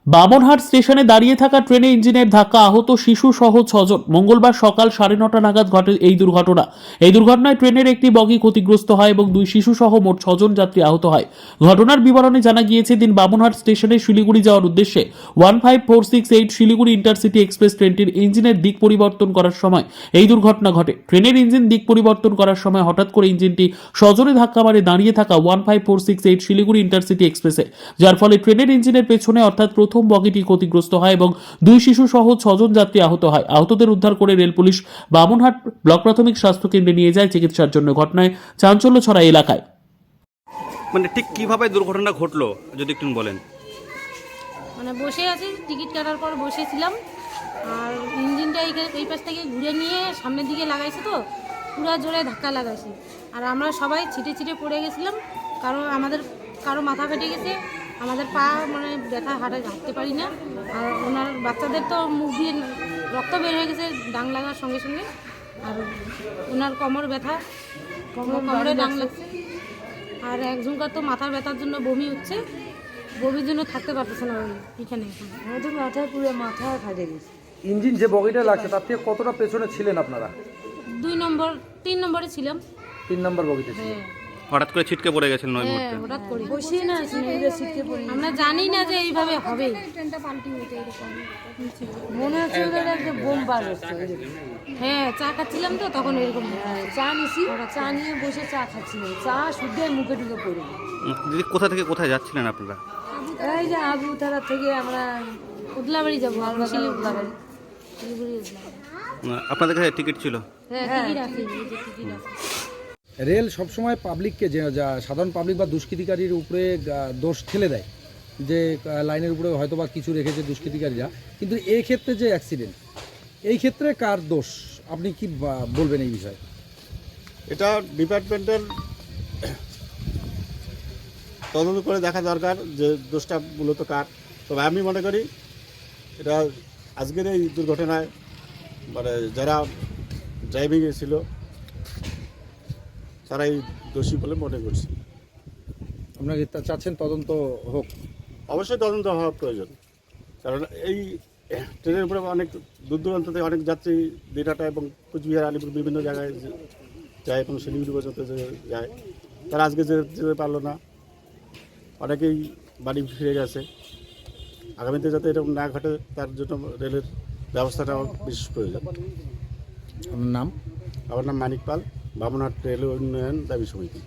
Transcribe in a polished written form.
বামনহাট স্টেশনে দাঁড়িয়ে থাকা ট্রেনে ইঞ্জিনের ধাক্কা, আহত শিশু সহ 6 জন। মঙ্গলবার সকাল 9:30 নাগাদ ঘটে এই দুর্ঘটনা। এই দুর্ঘটনায় ট্রেনের একটি বগি ক্ষতিগ্রস্ত হয় এবং 2 শিশু সহ মোট 6 জন যাত্রী আহত হয়। ঘটনার বিবরণে জানা গিয়েছে, দিন বামনহাট স্টেশনে শিলিগুড়ি যাওয়ার উদ্দেশ্যে 15468 শিলিগুড়ি ইন্টারসিটি এক্সপ্রেস ট্রেনটির ইঞ্জিনের দিক পরিবর্তন করার সময় এই দুর্ঘটনা ঘটে। ট্রেনের ইঞ্জিন দিক পরিবর্তন করার সময় হঠাৎ করে ইঞ্জিনটি সজোরে ধাক্কা মারে দাঁড়িয়ে থাকা 15468 শিলিগুড়ি ইন্টারসিটি এক্সপ্রেসে, যার ফলে ট্রেনের ইঞ্জিনের পেছনে অর্থাৎ প্রথম বগিটি ক্ষতিগ্রস্ত হয় এবং 2 শিশু সহ 6 জন যাত্রী আহত হয়। আহতদের উদ্ধার করে রেল পুলিশ বামনহাট ব্লক প্রাথমিক স্বাস্থ্য কেন্দ্রে নিয়ে যায় চিকিৎসার জন্য। ঘটনায় চাঞ্চল্য ছড়ায় এলাকায়। মানে ঠিক কিভাবে দুর্ঘটনা ঘটলো যদি একটু বলেন। মানে বসে আছি, টিকিট কাটার পর বসেছিলাম, আর ইঞ্জিনটা এই পাশ থেকে ঘুরে নিয়ে সামনের দিকে লাগাইছে, তো পুরো জোরে ধাক্কা লাগাইছে। আর আমরা সবাই ছিটে ছিটে পড়ে গেছিলাম, কারণ কারো মাথা ফেটে গেছে, আমাদের পা মানে ব্যথা, হাঁটতে পারি না। আর ওনার বাচ্চাদের তো মুখ দিয়ে রক্ত বের হয়ে গেছে ডাং লাগার সঙ্গে সঙ্গে। আর ওনার কোমর ব্যথা, কোমরে ডাং লাগছে। আর একজনকার তো মাথার ব্যথার জন্য বমি হচ্ছে, বমির জন্য থাকতে পারতেছে না এখানে। আমাদের মাথায় পুরো মাথায় ফাটে গেছে। ইঞ্জিন যে বগিটা লাগছে তার থেকে কতটা পেছনে ছিলেন আপনারা? 3 নম্বরে ছিলাম। 3 নম্বর বগিতে ছিলেন। হ্যাঁ, হঠাৎ করে ছিটকে পড়ে গেছিলেন ওই মুহূর্তে। হঠাৎ করে বসে না সিঁড়িতে ছিটকে পড়ে আমরা জানি না যে এইভাবে হবে। মনে হচ্ছে ওদের একটা বোম বার হচ্ছে। হ্যাঁ, চা খাচ্ছিলাম তো তখন এরকম। চা নিছি, চা নিয়ে বসে চা খাচ্ছিলাম, চা শুদ্ধ মুখে ঢুকে পড়ে। দিদি কোথা থেকে কোথায় যাচ্ছিলেন আপনারা? এই যে আবুতারা থেকে আমরা উদলাবাড়ি যাবো, উদলাবাড়ি। শিলিগুড়ি উদলাবাড়ি। আপনাদের কাছে টিকিট ছিল? হ্যাঁ, টিকিট আছে, এই যে টিকিট আছে। রেল সবসময় পাবলিককে যা সাধারণ পাবলিক বা দুষ্কৃতিকারীর উপরে দোষ ঠেলে দেয়, যে লাইনের উপরে হয়তো বা কিছু রেখেছে দুষ্কৃতিকারীরা, কিন্তু এই ক্ষেত্রে যে অ্যাক্সিডেন্ট, এই ক্ষেত্রে কার দোষ আপনি কি বলবেন এই বিষয়ে? এটা ডিপার্টমেন্টের তদন্ত করে দেখা দরকার যে দোষটা মূলত কার। তবে আমি মনে করি এটা আজকের এই দুর্ঘটনায় মানে যারা ড্রাইভিংয়ে ছিল তারাই দোষী বলে মনে করছি। আপনাকে চাচ্ছেন তদন্ত হোক? অবশ্যই তদন্ত হওয়া প্রয়োজন, কারণ এই ট্রেনের উপরে অনেক দূর দূরান্ত থেকে অনেক যাত্রী দিনহাটা এবং কুচবিহার, আলিপুর বিভিন্ন জায়গায় যায় এবং শিলিগুড়ি পর্যন্ত যায়। তারা আজকে যেতে পারলো না, অনেকেই বাড়ি ফিরে গেছে। আগামীতে যাতে এরকম না ঘটে তার জন্য রেলের ব্যবস্থাটা বিশেষ প্রয়োজন। আপনার নাম? আমার নাম মানিক পাল, বামনহাট রেল উন্নয়ন দাবি সমিতি।